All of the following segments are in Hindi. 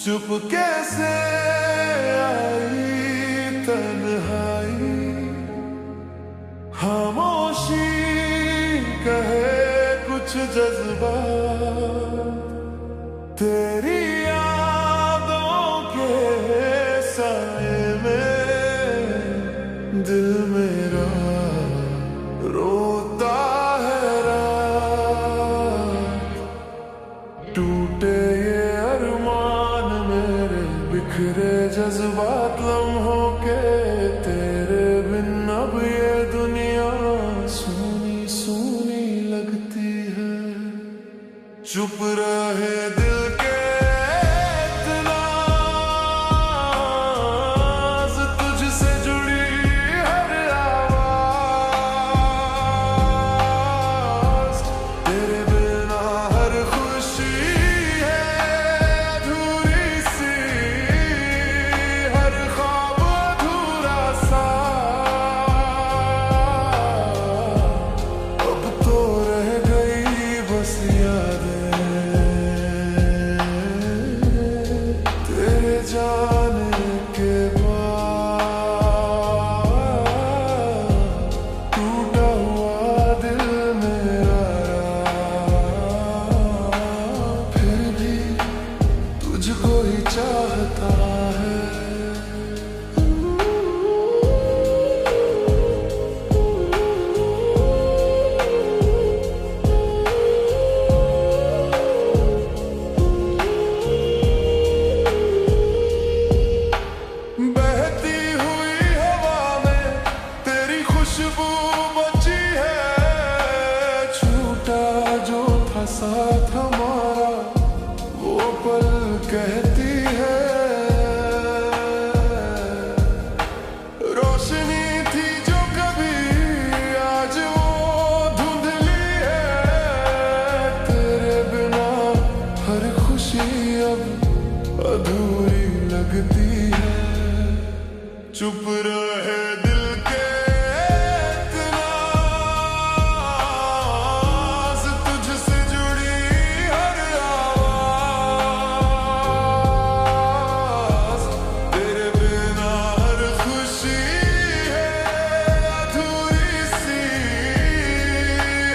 चुपके से आई तन्हाई, खामोशी कहे कुछ जज्बात, तेरी यादों के साए में दिल मेरा रोता है रात। टूटे ये अरमान मेरे, बिखरे जज्बात लम्हों के, तेरे बिन अब ये दुनिया सूनी सूनी लगती है। चुप रहे दिल के इतना, तुझसे जुड़ी हर आवाज, तेरे बिना हर खुशी है अधूरी सी, हर ख्वाब अधूरा सा। अब तो रह गई बस यादें तेरे जाने के बाद। टूटा हुआ दिल मेरा, फिर भी तुझको ही चाहता है। बहती हुई हवा में तेरी खुशबू बची है, छूटा जो था साथ हमारा वो पल कहती है। रोशनी थी जो कभी आज वो धुंधली है, तेरे बिना हर खुशी अब अधूरी लगती है। चुप रहे दिल के इतना, तुझसे जुड़ी हर आवाज, तेरे बिना हर खुशी है अधूरी सी,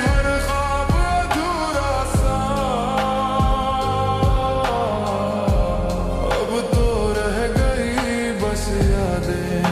हर ख्वाब अधूरा सा। अब तो रह गई बस यादें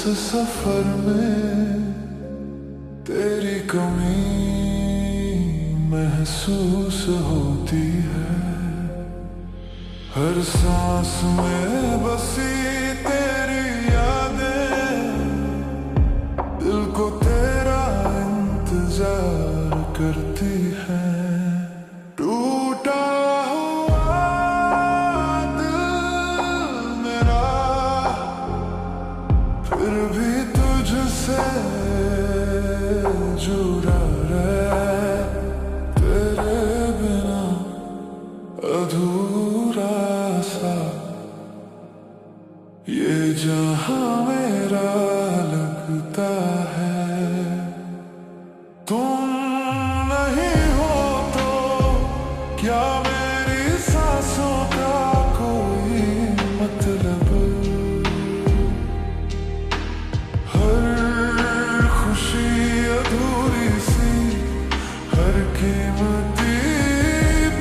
सफर में तेरी कमी महसूस होती है। हर सांस में बसी तेरी यादें दिल को तेरा इंतजार करती है। टूटा हुआ दिल मेरा फिर भी तुझसे जुड़ा रहे, तेरे बिना अधूरा सा ये जहां मेरा लगता है। तुम नहीं हो तो क्या मेरी सांसों का कोई मतलब। हर खुशी अधूरी सी, हर कीमती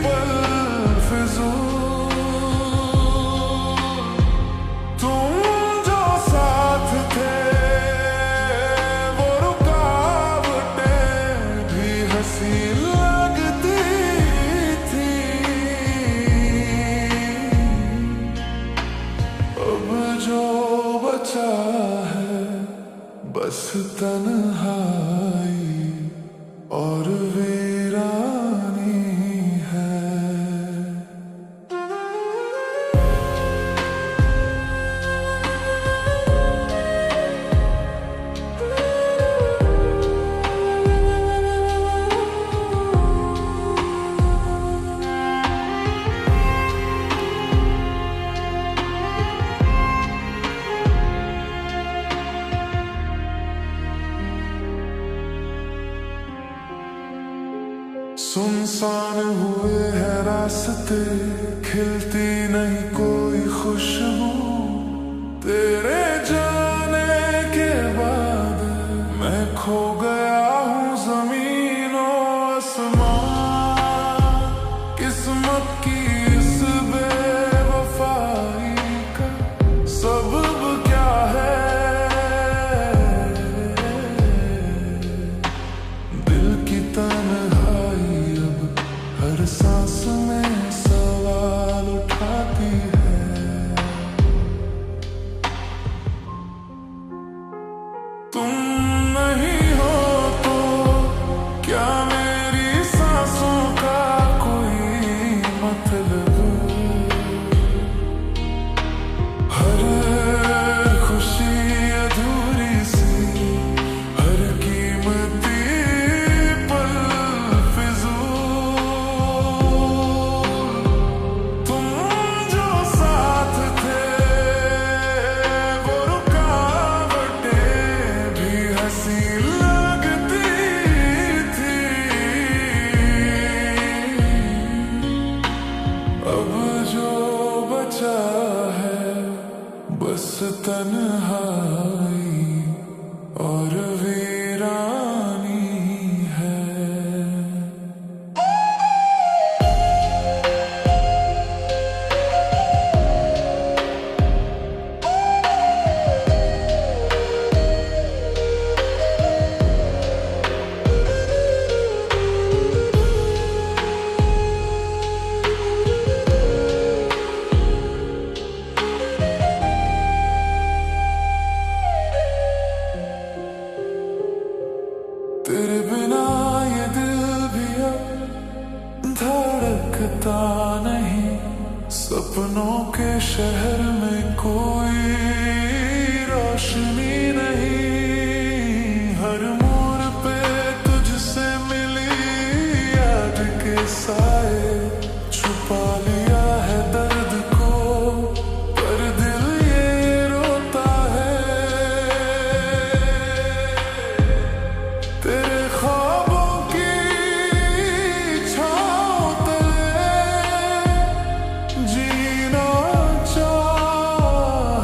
पल फिजूल। तुम जो साथ थे वो रुकावटें भी हंसी लगती थी। अब जो बचा है बस तन्हाई और वीरानी है। सुनसान हुए हैं रास्ते, खिलती नहीं कोई खुशबू। तेरे जाने के बाद मैं खो गया हूँ ज़मीनों आसमां। किस्मत की इस बेवफाई का सबब क्या है? दिल की तन्हाई हर सांस में सवाल उठाती है। तुम नहीं हो तो क्या मेरी सांसों का कोई मतलब। हर खुशी अधूरी सी, हर कीमती पल फिजूल। बस तन्हाई और वीरानी है। तेरे बिना ये दिल भी अब धड़कता नहीं। सपनों के शहर में कोई रोशनी नहीं। हर मोड़ पे तुझसे मिली याद के साए, छुपा लिया है दर्द को पर दिल ये रोता है। तेरे ख्वाबों की छाँव तले जीना चाहता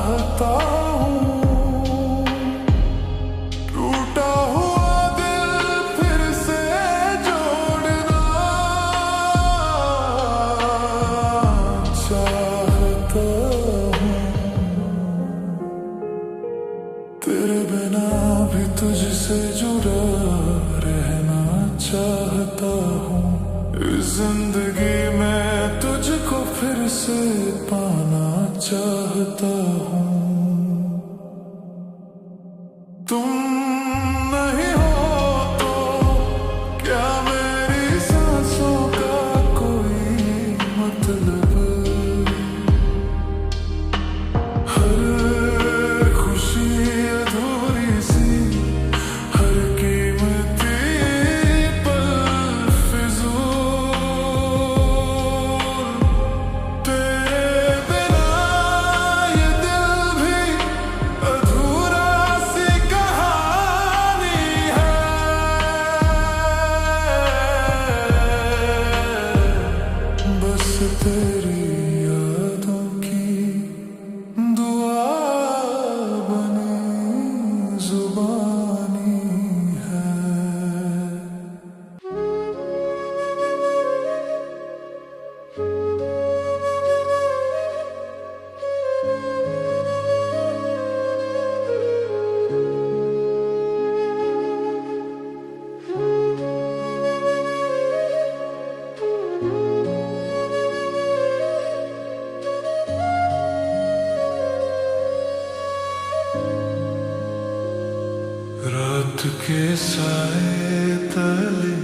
साए तले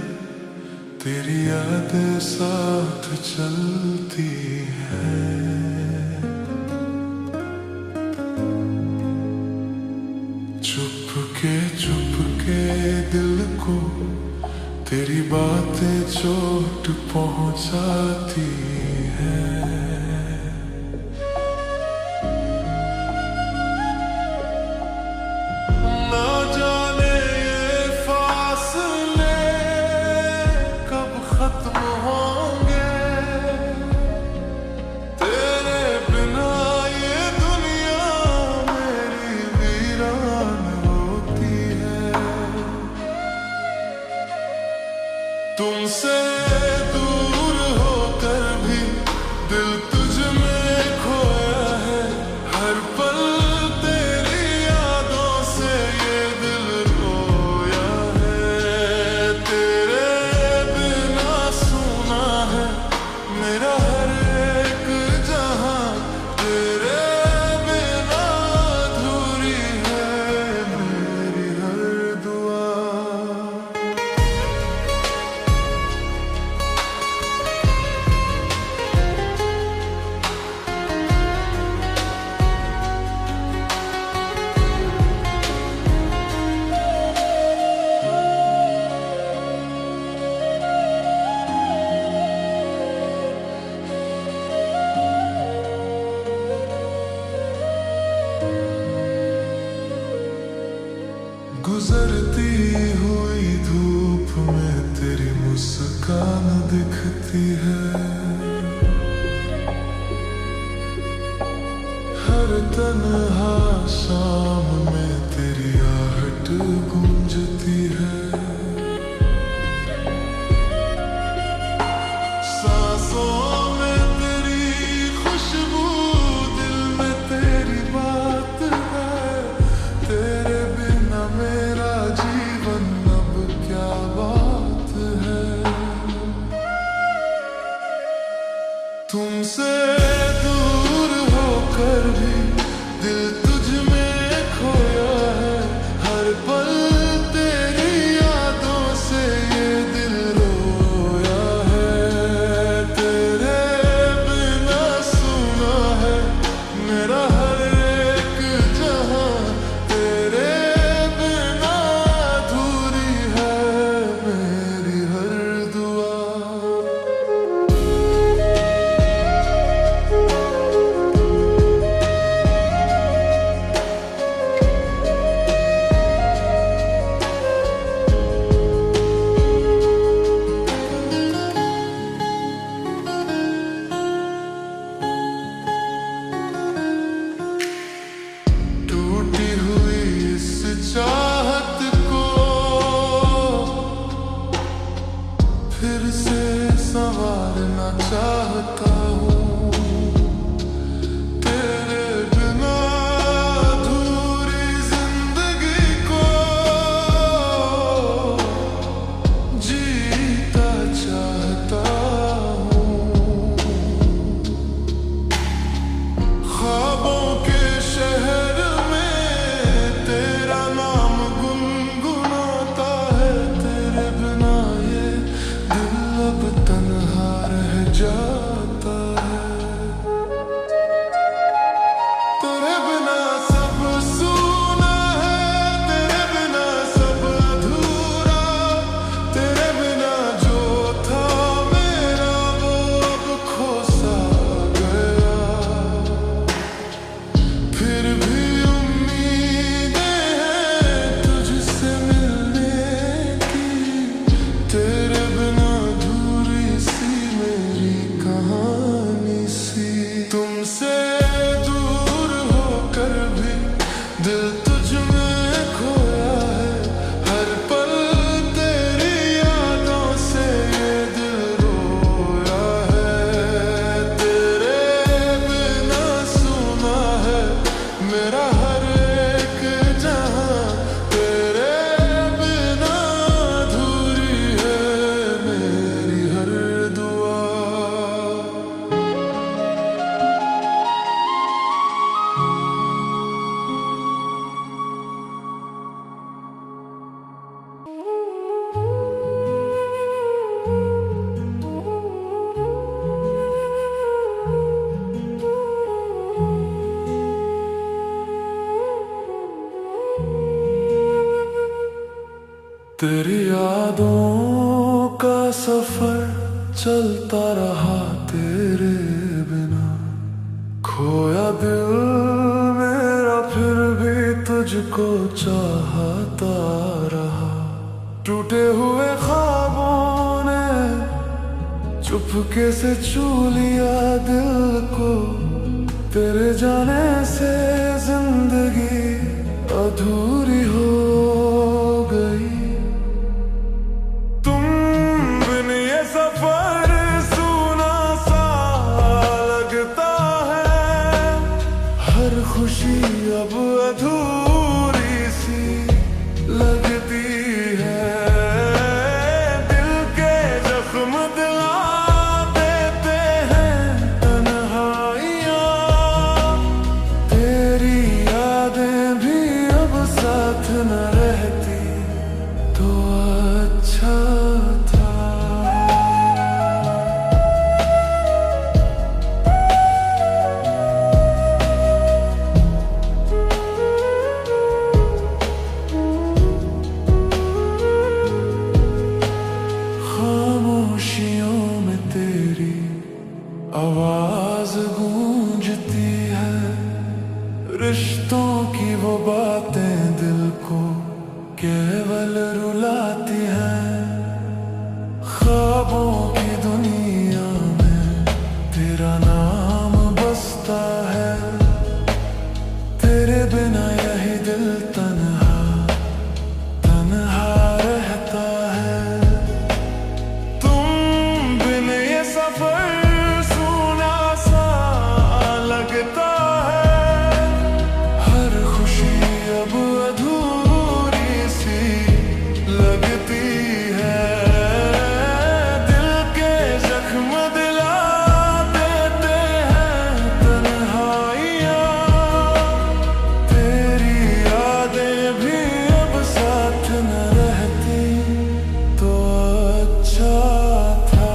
तेरी याद साथ चलती है। चुप के दिल को तेरी बातें चोट पहुंचाती है। ना जाने ये फासले कब खत्म होंगे, तेरे बिना ये दुनिया मेरी वीरान होती है। तुमसे दूर होकर भी दिल तुझ में खोया है। हर पल तेरी यादों से ये दिल रोया है। तेरे बिना सुना है मेरा हर एक जहां, तेरे बिना अधूरी है मेरी हर दुआ। गुजरती हुई धूप में तेरी मुस्कान दिखती है। हर तन्हा शाम में तेरी आहट गूंजती है। सांसों में तेरी खुशबू, दिल में तेरी बात है। तेरे बिना मेरा जीवन अब क्या बात है। तुमसे दूर होकर भी दिल तुझ में खोया है। हर पल तेरी यादों से ये दिल रोया है। तेरे बिना सुना है मेरा हर एक जहां, तेरे बिना अधूरी है मेरी हर दुआ। टूटी हुई इस चाहत को फिर से संवारना चाहता हूँ। तेरे बिना अधूरी जिंदगी को जीता चाहता हूँ। ख्वाबों के शहर में तेरा नाम गुनगुनाता है। तेरे बिना ये दिल अब तन्हा रह जा तेरी यादों का सफर चलता रहा तेरे बिना, खोया दिल मेरा फिर भी तुझको चाहता रहा। टूटे हुए ख्वाबों ने चुपके से छू लिया दिल को, तेरे जाने से जिंदगी अधूरी हो गई। तुम बिन ये सफर सूना सा लगता है, हर खुशी अब अधूरी सी लगती है। दिल के जख्म दिला देते हैं तन्हाइयाँ, तेरी यादें भी अब साथ न रहती तो अच्छा था। खामोशियों में तेरी आवाज गूंजती है, रिश्तों की वो बातें दिल को केवल रुलाती हैं। ख्वाबों की दुनिया में तेरा नाम बसता है, तेरे बिना यही दिल तन्हा तन्हा रहता है। तुम बिन ये सफर सूना सा लगता है, हर खुशी अब अधूरी सी लगती है। दिल के जख्म दिला देते हैं तन्हाइयाँ, तेरी यादें भी अब साथ न रहती तो अच्छा था।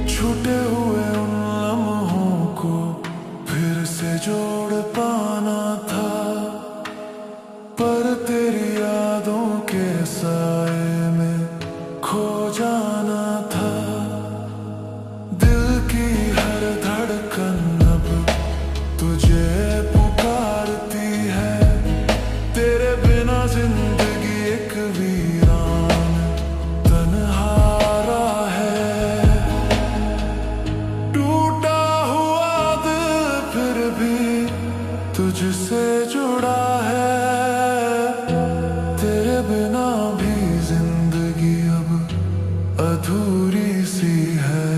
छूटे हुए उन लम्हों को फिर से जोड़ पाना था, पर तेरी यादों के साए में खो जाना था। दिल की हर धड़कन अब तुझे पुकारती है, तेरे बिना जिंदगी एक वीरान तन्हारा है। टूटा हुआ दिल फिर भी तुझसे जुड़ा है, तेरे बिना भी जिंदगी अब अधूरी सी है।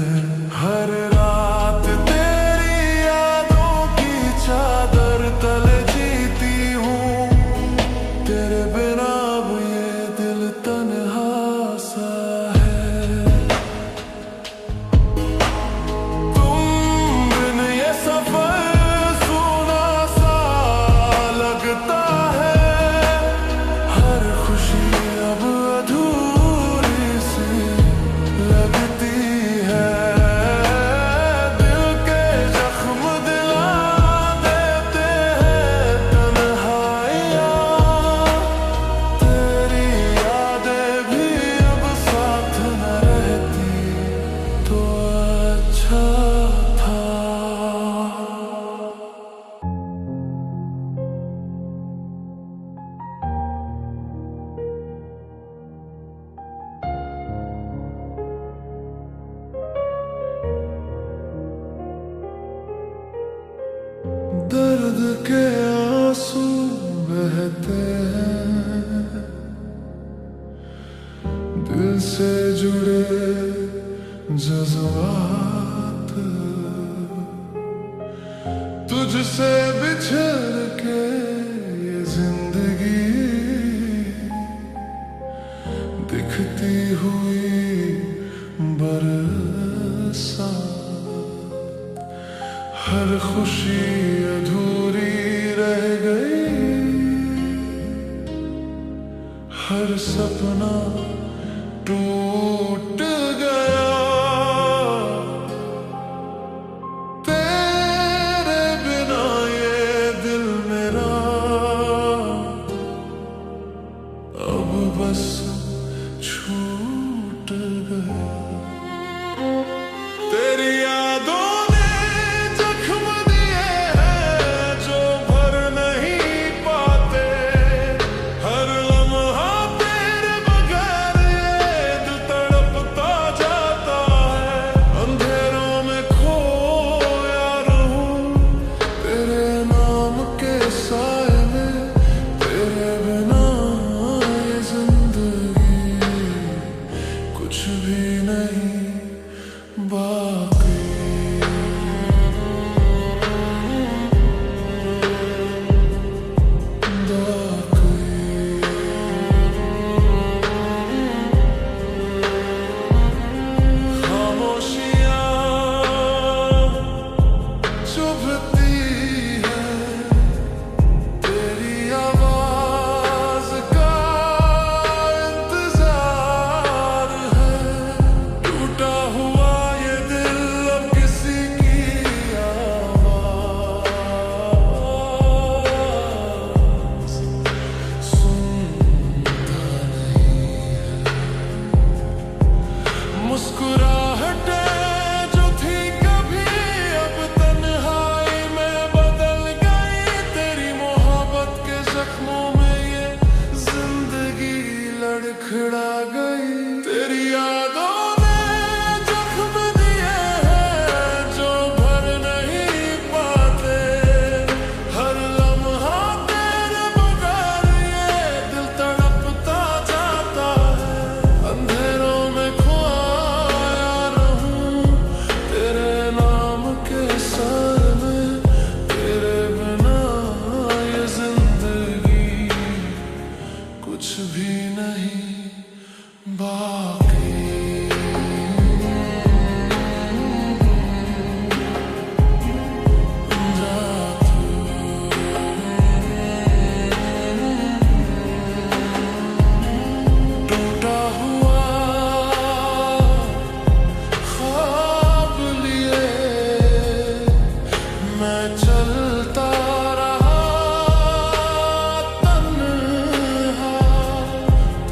हर रात तेरी यादों की चादर तले जीती हूँ, तेरे बिना अब ये दिल तन्हा सा है। तुम बिन ये सफर सूना सा लगता है, हर खुशी अब अधूरी सी लगती है। दिल के जख्म दिला देते हैं तन्हाइयाँ, तेरी यादें भी अब साथ न रहती तो अच्छा था। दर्द के आंसू बहते हैं, दिल से जुड़े जज्बात तुझसे बिछड़ के ये जिंदगी दिखती हुई बरसात। हर खुशी अधूरी रह गई, हर सपना टूट गया। तेरी यादों ने जख्म दिए हैं जो भर नहीं पाते। हर लम्हा तेरे बगैर ये दिल तड़पता जाता है। अंधेरों में खोया रहूं तेरे नाम के साए में। तेरे बिना ये जिंदगी कुछ भी नहीं बाकी। खामोशियाँ चुभती है तेरी आवाज का इंतजार है। टूटा हुआ ये दिल अब किसी की आवाज सुनता नहीं है। मुस्कुराहटें जो थी कभी अब तन्हाई में बदल गई। तेरी मोहब्बत के जख्मों में ये जिंदगी लड़खड़ा गई। तेरी यादों ने जख्म दिए हैं जो भर नहीं पाते। हर लम्हा तेरे बगैर ये दिल तड़पता जाता है। अंधेरों में खोया रहूं तेरे नाम के साए में। तेरे बिना ये जिंदगी कुछ भी नहीं बाकी। टूटा हुआ ख्वाब लिए मैं चलता रहा तन्हा।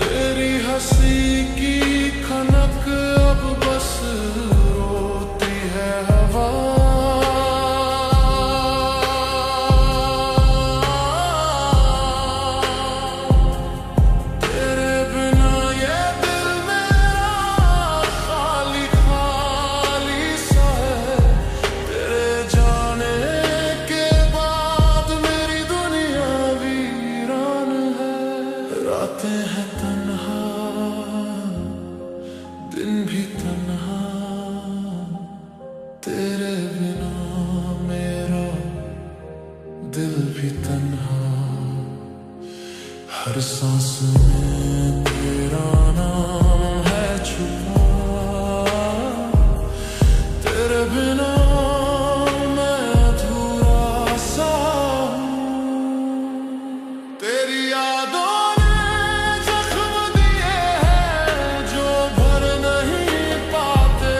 तेरी हंसी की खनक अब बस रोती है हवा। तेरे बिना ये दिल मेरा खाली खाली सा है। तेरे जाने के बाद मेरी दुनिया वीरान है। रातें हैं तन्हा दिन भी तन्हा। तेरे बिना मेरा दिल भी तन्हा। हर सांस में तेरा नाम है छुपा। तेरे बिना मैं अधूरा सा हूँ। तेरी यादों ने जख्म दिए हैं जो भर नहीं पाते।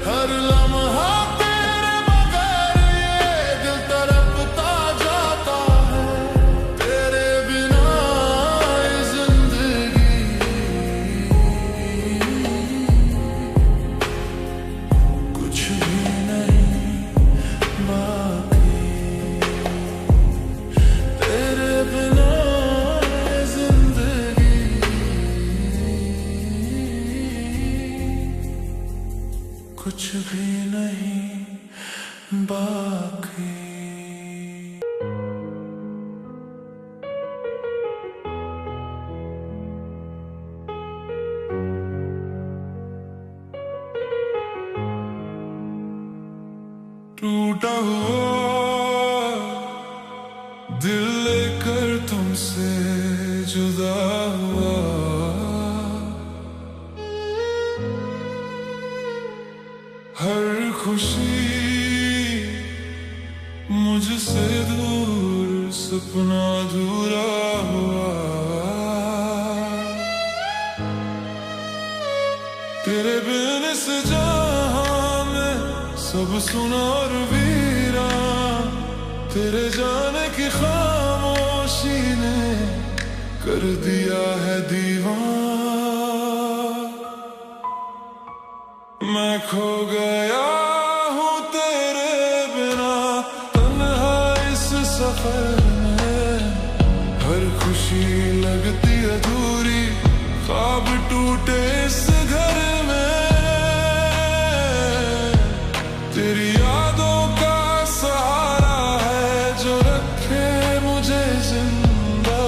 हर लम्हा तेरे बगैर ये दिल तड़पता जाता है। तेरे बिना ये जिंदगी कुछ भी नहीं बाकी। तेरे बिना ये जिंदगी कुछ भी नहीं बाकी। टूटा हुआ दिल लेकर तुमसे जुदा हुआ। हर खुशी मुझसे दूर सपना अधूरा हुआ। तेरे बिन इस जहां में सब सुना और वीरान। तेरे जाने की खामोशी ने कर दिया है दीवान। मैं खो गया हूँ तेरे बिना तन्हा इस सफर में। हर खुशी लगती अधूरी, ख्वाब टूटे इस घर में। तेरी यादों का सहारा है जो रखे मुझे जिंदा।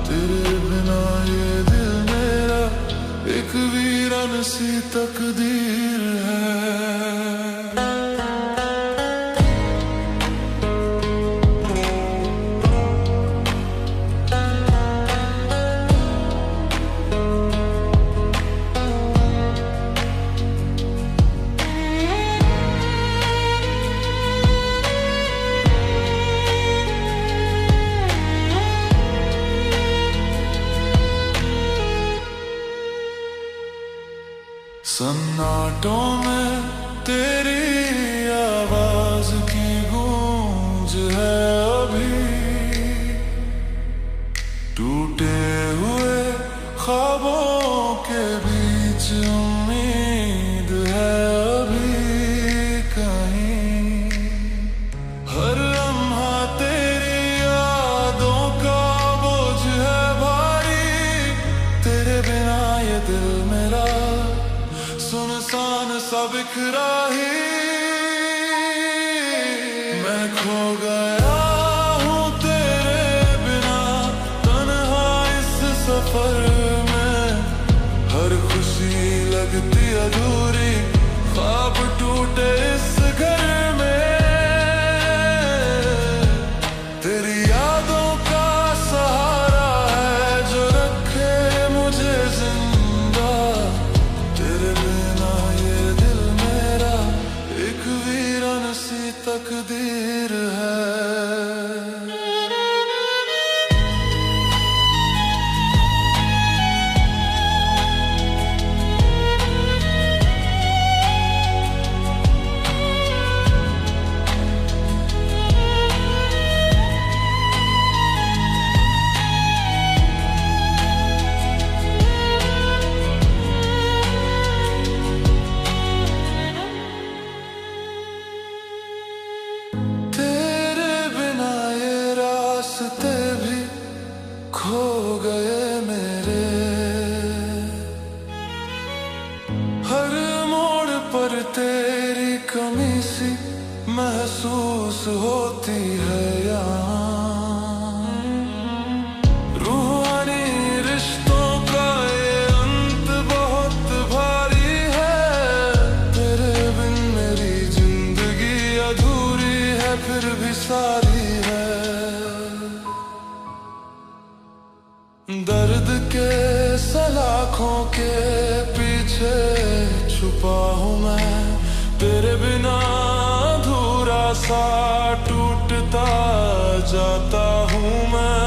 तेरे बिना ये दिल मेरा एक वीरान सी तकदीर है। सन्नाटों में तेरी आवाज की गूंज है अभी। टूटे हुए ख्वाबों के बीच उम्मीद है अभी कहीं। हर लम्हा तेरी यादों का बोझ है भारी। तेरे बिना ये दिल मेरा सुनसान सा बिखरा ही। मैं खो गया हूँ तेरे बिना तन्हा इस सफर में। हर खुशी लगती अधूरी, ख्वाब टूटे इस घर में। तेरी यादों का सहारा है जो रखे मुझे जिंदा। तेरे बिना ये दिल मेरा एक वीरान सी तकदीर है। रास्ते भी खो गए मेरे। हर मोड़ पर तेरी कमी सी महसूस होती है यहाँ। रूहानी रिश्तों का ये अंत बहुत भारी है। तेरे बिन मेरी जिंदगी अधूरी है फिर भी सारी है। दर्द के सलाखों के पीछे छुपा हूँ मैं। तेरे बिना अधूरा सा टूटता जाता हूँ मैं।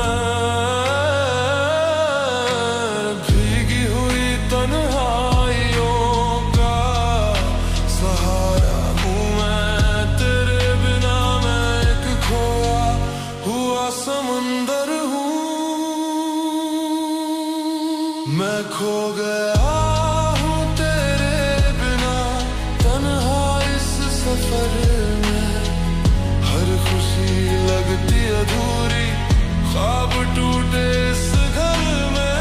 भीगी हुई तन्हाइयों का सहारा हूँ मैं। तेरे बिना मैं एक खोया हुआ समंदर हूँ। मैं खो गया हूँ तेरे बिना तन्हा इस सफर में। हर खुशी लगती अधूरी, ख्वाब टूटे इस घर में।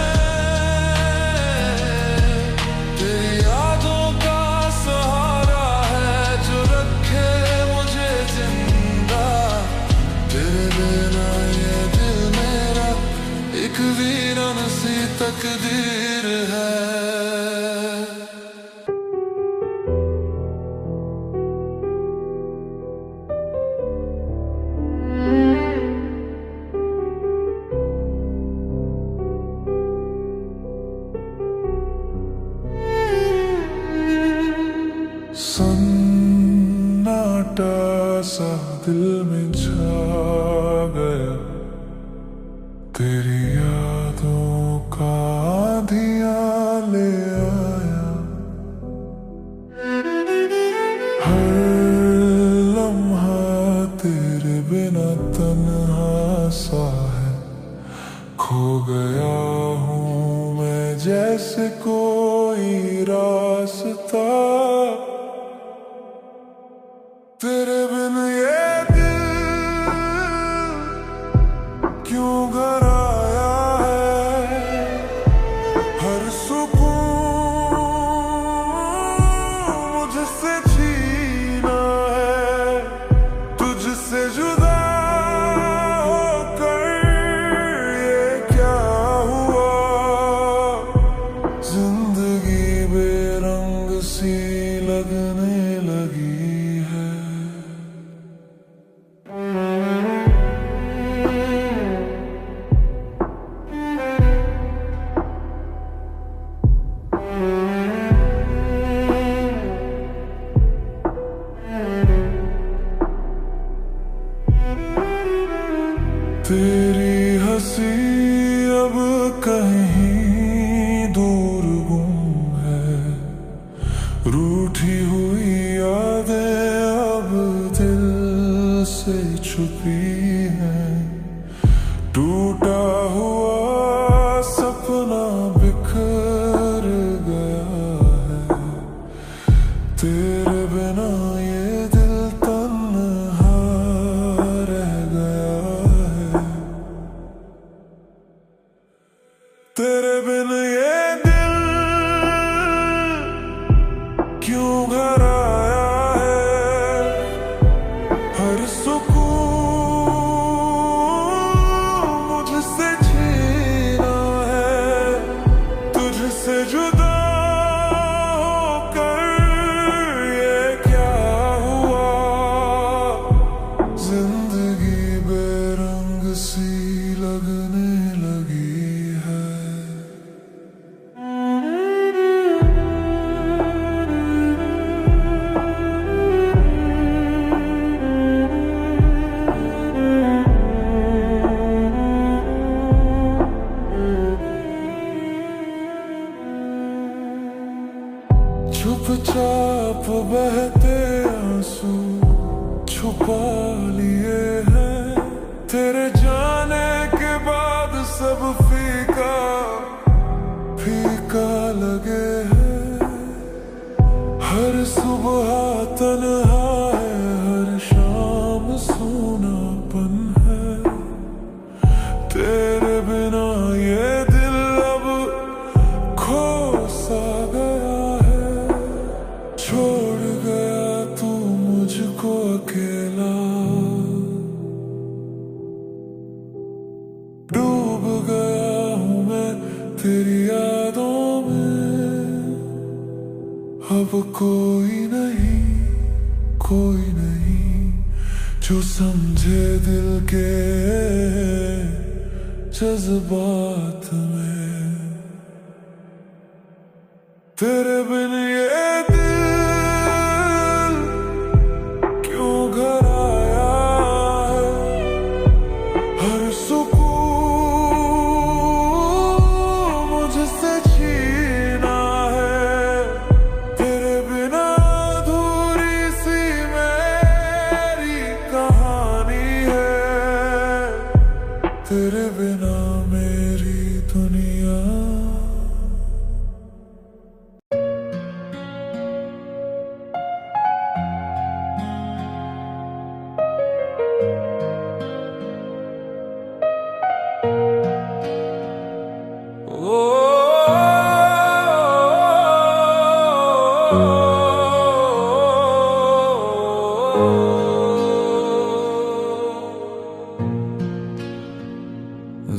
तेरी यादों का सहारा है जो रखे मुझे जिंदा। तेरे बिना ये दिल मेरा एक वीरान सी तकदीर है। सन्नाटा सा दिल में छा गया। तेरी यादों का आंधियाँ ले आया। हर लम्हा तेरे बिना तन्हा सा है। खो गया हूँ मैं जैसे कोई राह वास्ता। तेरे बिन ये दिल क्यों घराया है, हर सुकून मुझसे छीना है, तुझसे जुदा होकर ये क्या हुआ। जिंदगी बेरंग सी लगने लगी है। तेरी हंसी अब कहीं दूर गुम है, रूठी हुई यादें अब दिल से छुपी हैं, टूटा हुआ सपना बिखर गया है। तेरे बिना ये दिल तन्हा रह गया है। तेरे बिन ये दिल क्यों घराया है, हर सुकून मुझसे छीना है, तुझसे जुदा होकर ये क्या हुआ। जिंदगी बेरंग सी लगने लगी है। चुपचाप बहते आंसू छुपा लिए हैं, तेरे जाने के बाद सब फीका फीका लगे हैं। हर सुबह तन्हा है, हर शाम सूनापन है। तेरे बिना ये दिल अब खो सा गया है, छोड़ गया तू मुझको अकेला। डूब गया हूँ मैं तेरी यादों में, अब कोई नहीं जो समझे दिल के जज्बात में। तेरे बिन ये दिल क्यों घराया है, हर सुकून मुझसे छीना है। तेरे बिना अधूरी सी मेरी कहानी है, तेरे बिना मेरी दुनिया।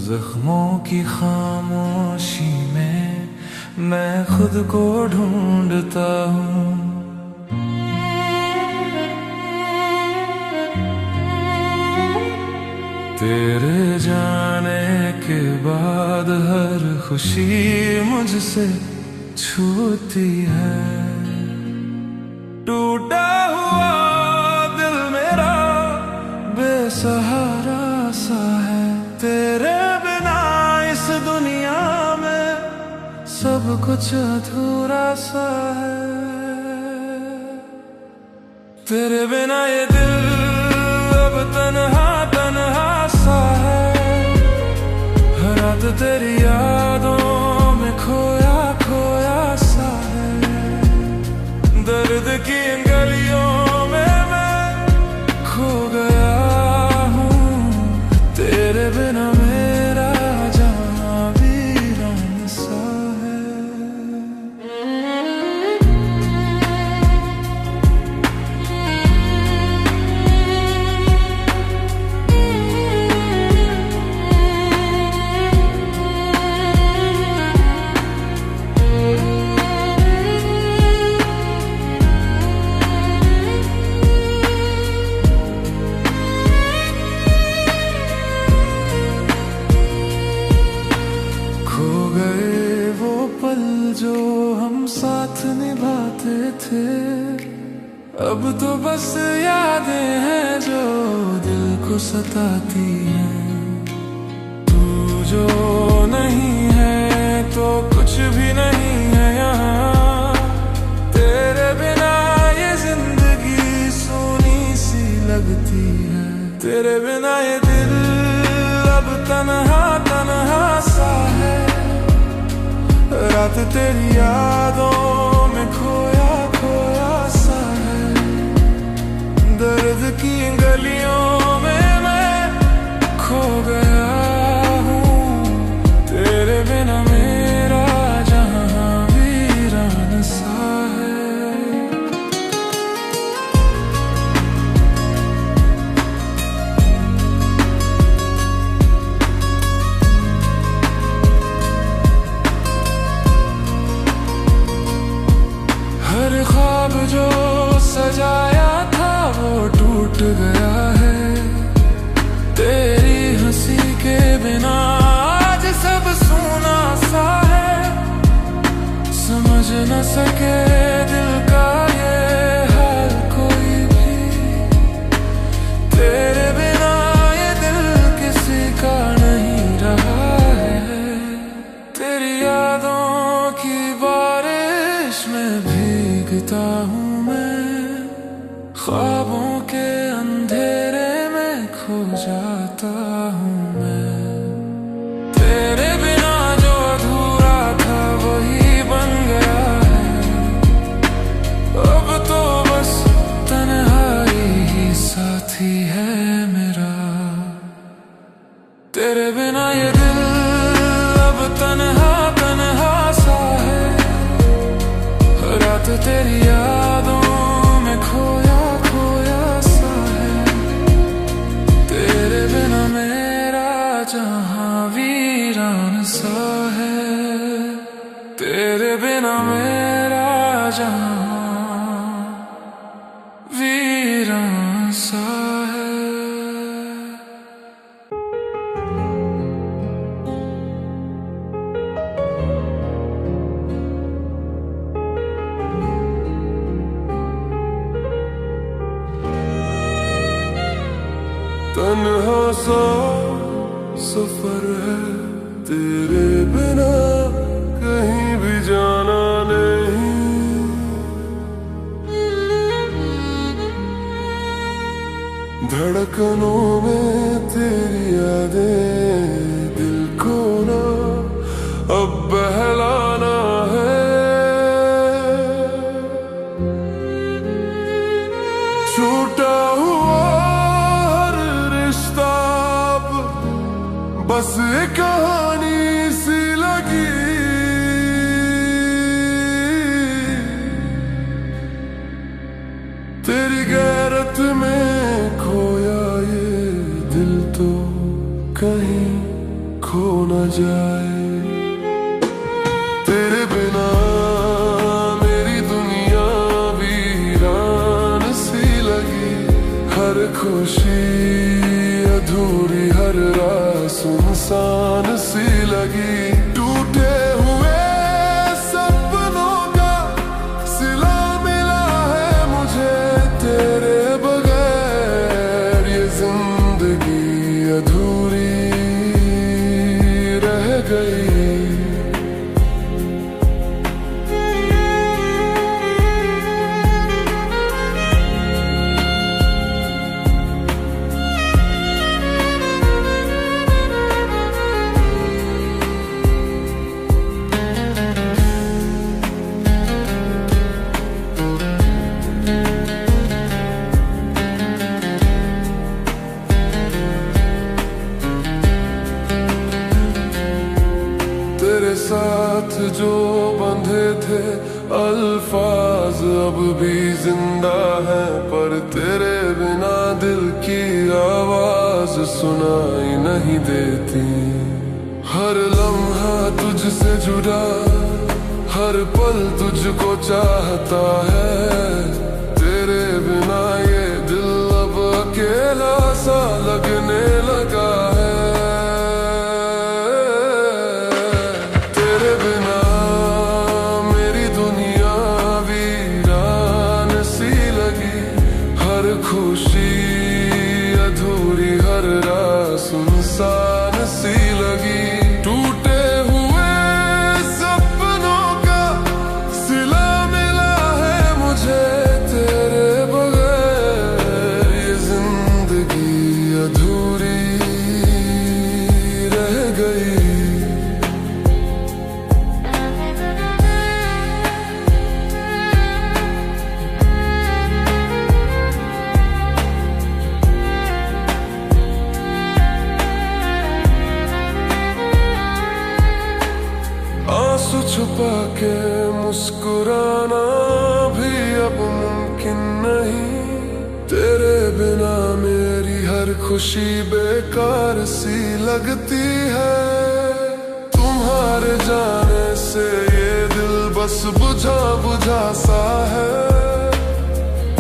जख्मों की खामोशी में मैं खुद को ढूंढता हूँ, तेरे जाने के बाद हर खुशी मुझसे छूती है। टूटा हुआ दिल मेरा बेसहारा सा है, तेरे बिना इस दुनिया में सब कुछ अधूरा सा है। तेरे बिना ये दिल अब तन्हा तन्हा सा है, हर रात तेरी यादों में खोया खोया सा है। साथ निभाते थे। अब तो बस यादें हैं जो दिल को सताती हैं। तू जो नहीं है तो कुछ भी नहीं है यहाँ। तेरे बिना ये जिंदगी सूनी सी लगती है। तेरे बिना ये दिल अब तन्हा तन्हा सा है। रात तेरी यादों में खोया खोया सा है। दर्द की गलियों में मैं खो गया हूँ। तेरे बिना मेरा जहां वीरान सा है। हर ख्वाब जो सजाया था वो टूट गया है। तेरी हंसी के बिना आज सब सूना सा है। समझ न सके दिल का ये हाल कोई भी। तेरे बिना ये दिल किसी का नहीं रहा है। तेरी यादों की बारिश में भीगता हूँ मैं। ख्वाबों के अंधेरे में खो जाता हूँ मैं। तेरे बिना जो अधूरा था वही बन गया है। अब तो बस तन्हाई ही साथी है मेरा। तेरे बिना ये दिल अब तन्हा तन्हा सा है। रात तेरी यादों में खोया खोया सा है। तेरे बिना मेरा जहां वीरान सा है। तेरे बिना मेरा जहां वीरान सा है। तन्हा सा सफर है तेरे बिना कहीं भी जाना नहीं। धड़कनों में तेरी यादें दिल को ना अब बहलाना है। छूटा हुआ बस एक कहानी सी लगी। तेरी गैरत में खोया ये दिल तो कहीं खो न जाए। तेरे बिना मेरी दुनिया वीरान सी लगी। हर खुशी अधूरी हर रात सुनसान सी लगी। टूटे हुए सपनों का सिला मिला है मुझे। तेरे बगैर ये जिंदगी अधूरी रह गई। तेरे साथ जो बंधे थे अल्फाज अब भी जिंदा है। पर तेरे बिना दिल की आवाज सुनाई नहीं देती। हर लम्हा तुझसे जुड़ा हर पल तुझको चाहता है। तेरे बिना ये दिल अब अकेला सा लगने लगा है। तेरे बिना मेरी दुनिया मुस्कुराना भी अब मुमकिन नहीं। तेरे बिना मेरी हर खुशी बेकार सी लगती है। तुम्हारे जाने से ये दिल बस बुझा बुझा सा है।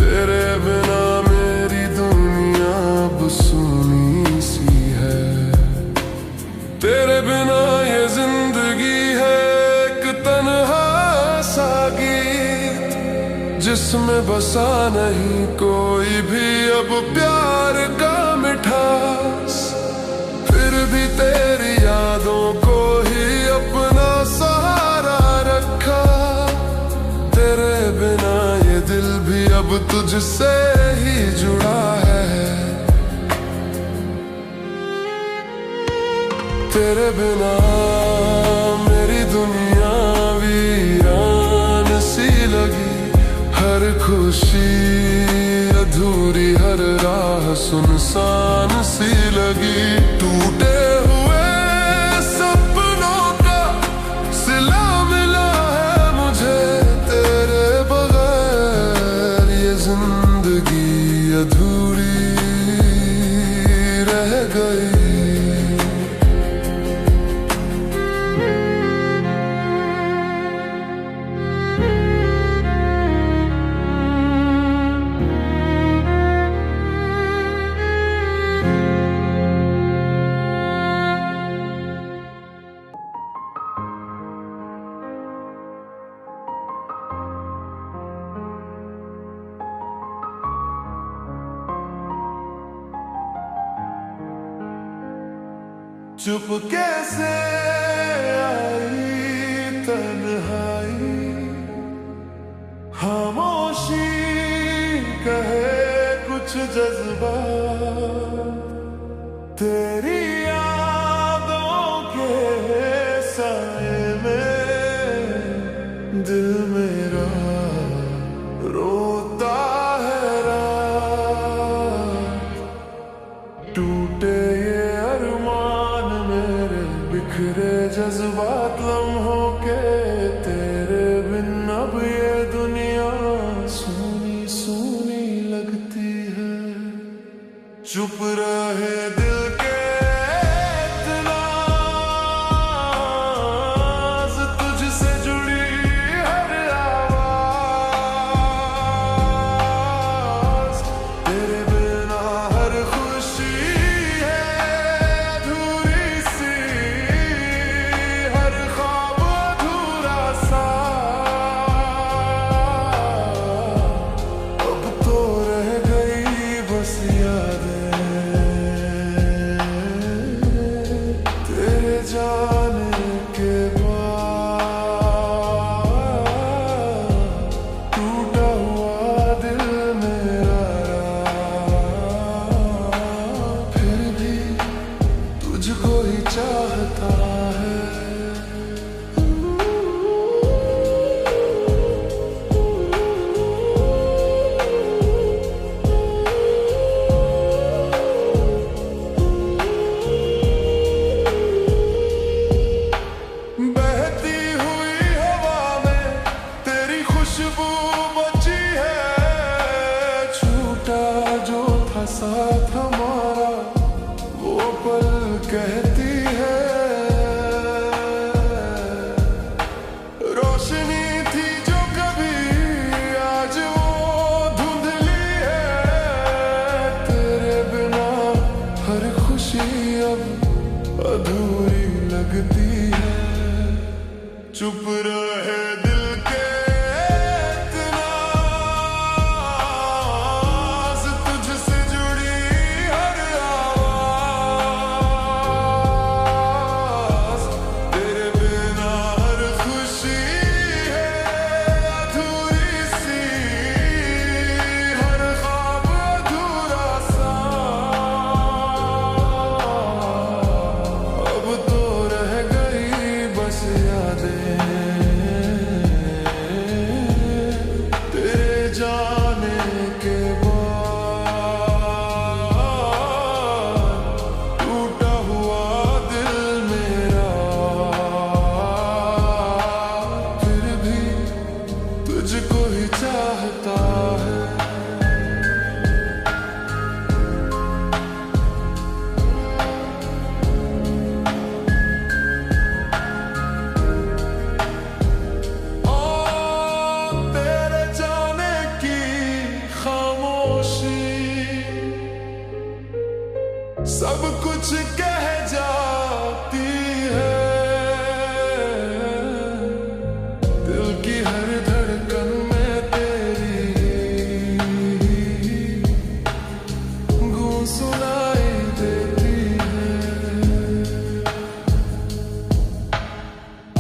तेरे बिना मेरी दुनिया अब सूनी सी है। तेरे बिना ये जिंदगी है एक तन्हा सा गीत, जिसमें बसा नहीं कोई भी अब प्यार का मिठास। फिर भी तेरी यादों को ही अपना सहारा रखा। तेरे बिना ये दिल भी अब तुझसे ही जुड़ा है। तेरे बिना मेरी दुनिया वीरान सी लगी। हर खुशी अधूरी, हर राह सुनसान सी लगी। टूटे हुए सपनों का सिला मिला है मुझे। तेरे बगैर ये जिंदगी अधूरी रह गई। चुप कैसे आई तन्हाई, खामोशी कहे कुछ जज्बात। तेरी यादों के साए में दिल मेरा रोता है रात। टूटे ये अरमान मेरे, बिखरे जज्बात लम्हों के। तेरे बिन अब ये दुनिया सूनी सूनी लगती है। चुप रहे दिल के इतना तुझसे जुड़ी हर आवाज। तेरे बिना हर खुशी है अधूरी सी, हर ख्वाब अधूरा सा। अब तो रह गई बस यादें तुझको ही चाहता है। तेरे जाने की खामोशी सब कुछ कह जाती है। दिल की हर धड़कन में तेरी गूंज सुनाई देती है।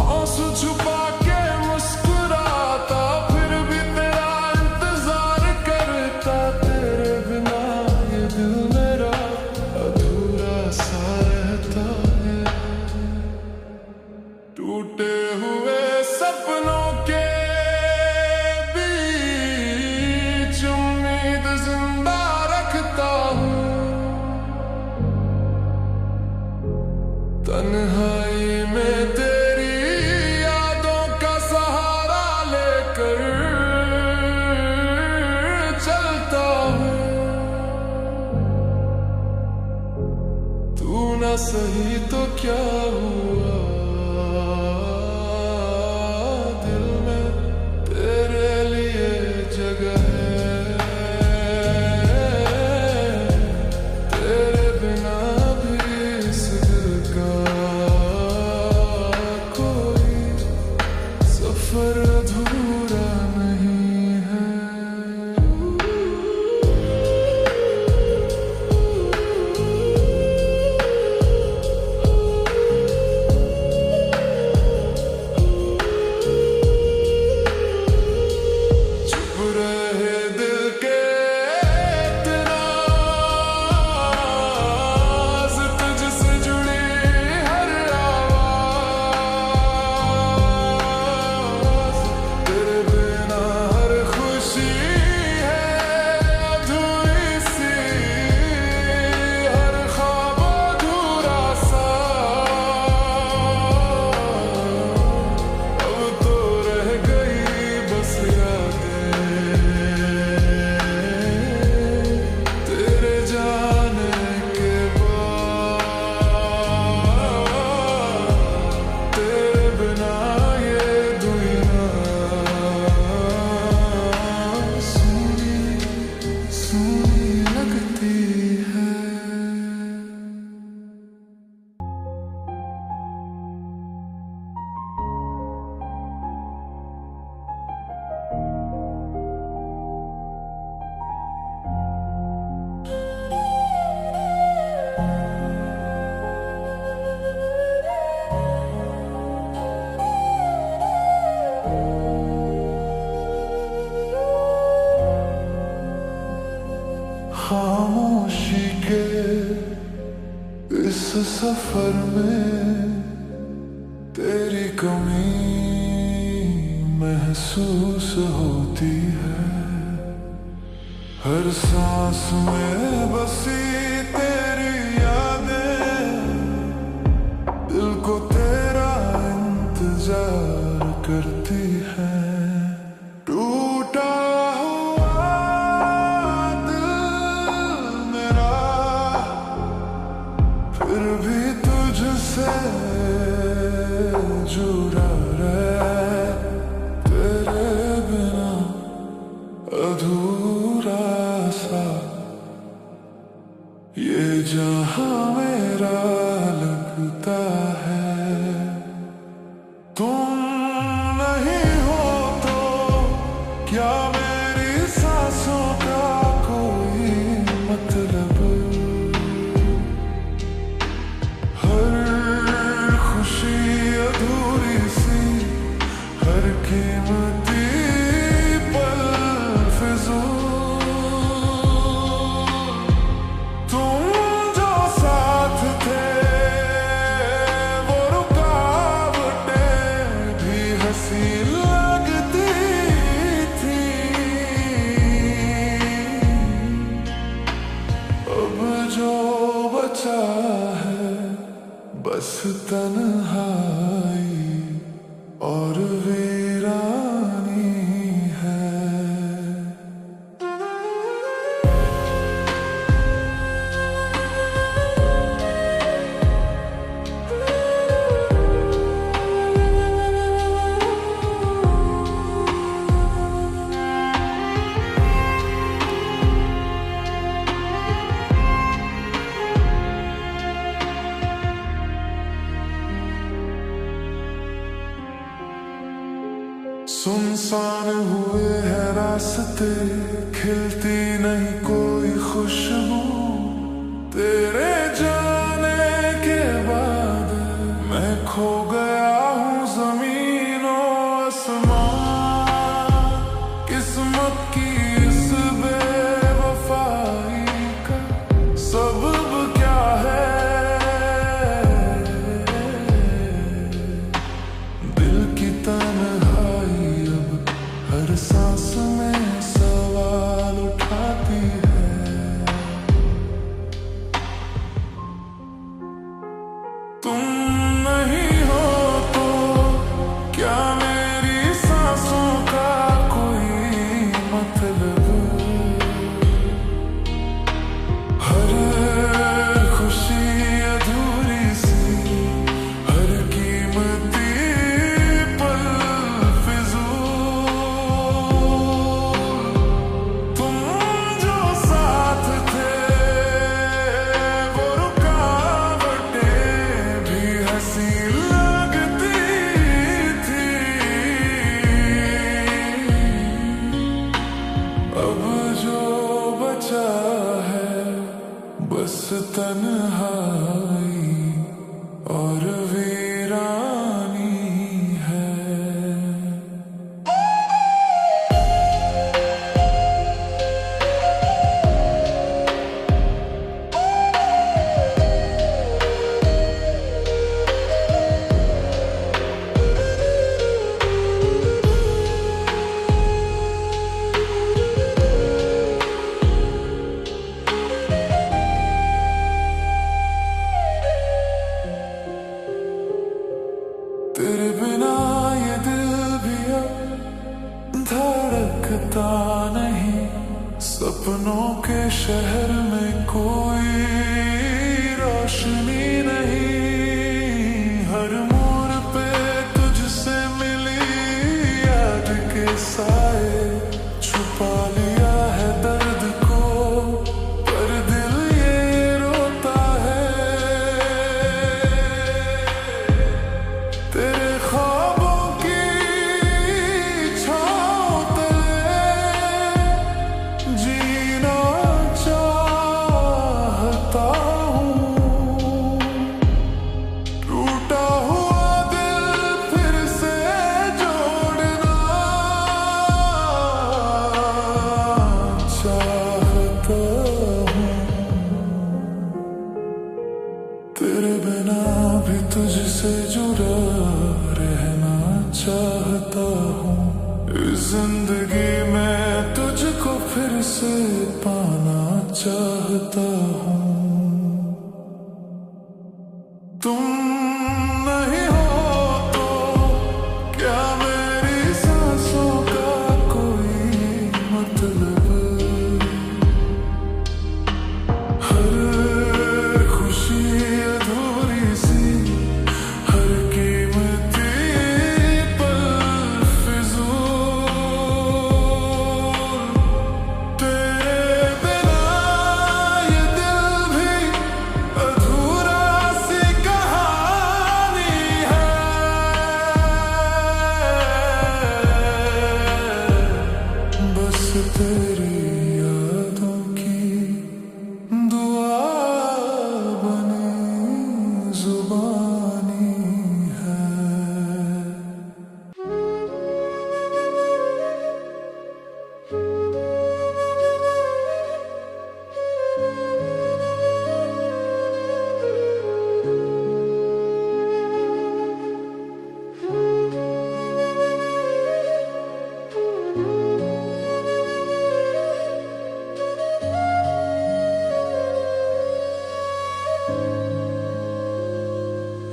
आंसू छुपा के मुस्कुराता फिर भी तेरा इंतजार करता। तेरे बिना ये दिल मेरा अधूरा सा रहता है। टूटे हुए सपनों के बीच उम्मीद जिंदा रखता हूँ। तन्हाई में तेरी यादों का सहारा लेकर चलता हूँ। तू ना सही तो क्या हुआ, दिल में तेरे लिए जगह है। तेरे बिना भी इस दिल का कोई सफर अधूरा नहीं है। चुप रहे दिल के इतना राज, तुझसे जुड़ी हर आवाज। तेरे बिना हर खुशी है अधूरी सी, हर ख्वाब अधूरा सा। अब तो रह गई बस यादें तेरे जाने के बाद। तेरे बिना ये दुनिया सूनी सूनी लगती है। खामोशी के इस सफर में तेरी कमी महसूस होती है। हर सांस में बसी तेरी यादें दिल को तेरा इंतजार करती है। टूटा हुआ दिल मेरा फिर भी तुझसे जुड़ा रहे। तेरे बिना अधूरा सा ये जहां मेरा लगता है। तुम नहीं हो तो क्या मेरी सांसों का कोई मतलब। हर खुशी अधूरी सी, हर कीमती पल फिजूल। तुम जो साथ थे वो रुकावटें भी हंसी लगती थी। रास्ते खिलती नहीं कोई खुशबू तेरे जाने के बाद मैं खो गया हूँ ज़मीनों आसमां किस्मत की इस बेवफाई का सबब क्या है दिल की तन्हाई अब हर सांस में सवाल उठाती है तुम नहीं हो तो क्या मेरी सांसों का कोई मतलब हर खुशी अधूरी सी हर कीमती पल फिजूल तुम जो साथ थे वो रुकावटें भी हंसी लगती थी अब जो बचा है बस तन्हाई और वीरानी है तेरे बिना ये दिल भी अब धड़कता नहीं सपनों के शहर में कोई रोशनी नहीं हर मोड़ पे तुझसे मिली याद के साए छुपा लिया है दर्द को पर दिल ये रोता है तेरे ख्वाबों की छाँव तले जीना चाहता हूँ टूटा हुआ दिल फिर से जोड़ना चाहता हूँ तेरे बिना भी तुझसे जुड़ा रहना चाहता हूँ इस जिंदगी में तुझको फिर से पाना चाहता हूँ तुम नहीं हो तो क्या मेरी सांसों का कोई मतलब हर खुशी अधूरी सी हर कीमती पल फिजूल तेरे बिना ये दिल भी अधूरा सी कहानी है बस तेरी यादों की दुआ बनी जुबानी है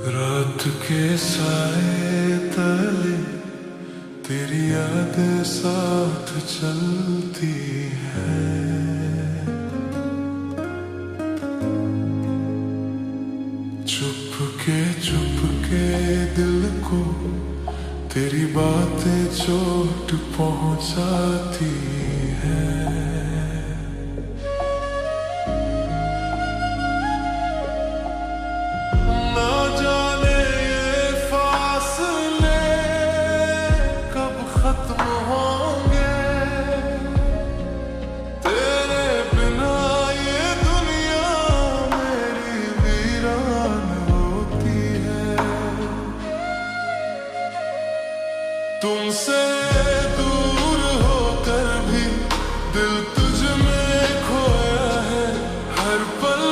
रात के साए तले तेरी याद साथ चलती है चुप के दिल को तेरी बातें चोट पहुंचाती है खत्म होंगे दिल तुझ में खोया है, हर पल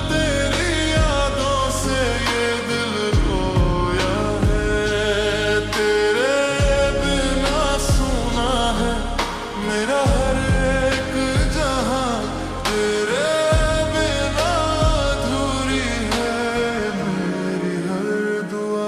तेरी यादों से ये दिल रोया है। तेरे बिना सूना है मेरा हर एक जहां, तेरे बिना अधूरी है मेरी हर दुआ।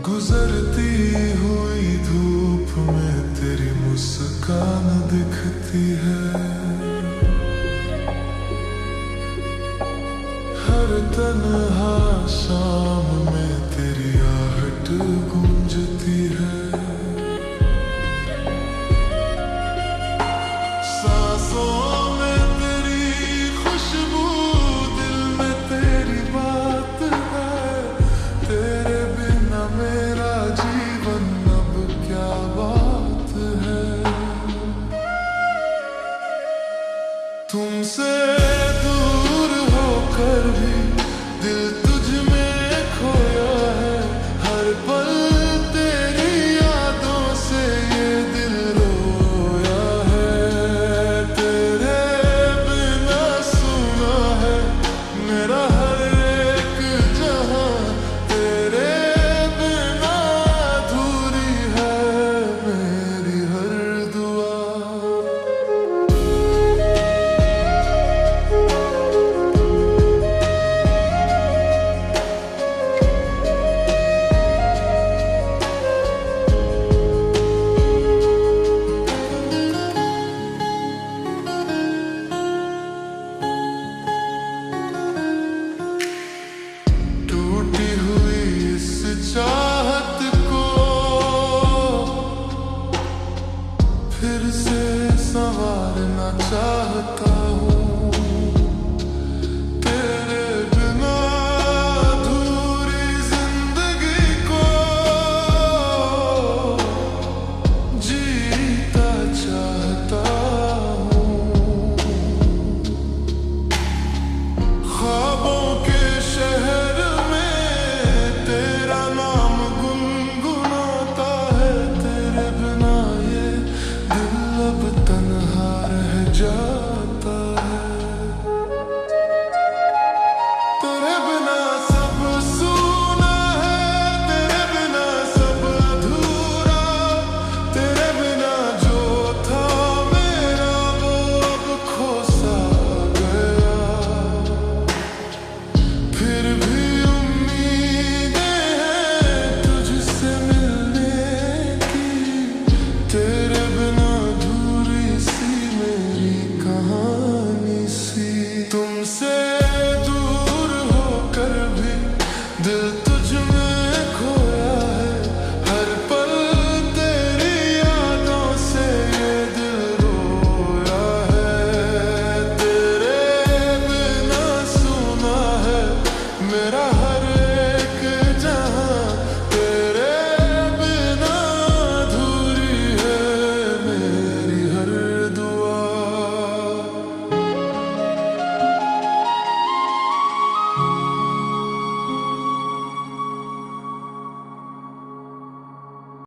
गुजरती हुई धूप में तेरी मुस्कान दिखती है, हर तन्हा शाम में तेरी आहट गूंजती है। सांसों में तेरी खुशबू, दिल में तेरी बात है, तेरे बिना मेरा जीवन अब क्या बात है। तुमसे दूर होकर भी दिल तुझ में खोया है, हर पल तेरी यादों से ये दिल रोया है। तेरे बिना सुना है मेरा हर एक जहां, तेरे बिना अधूरी है मेरी हर दुआ। टूटी हुई इस चाहत को फिर से संवारना चाहता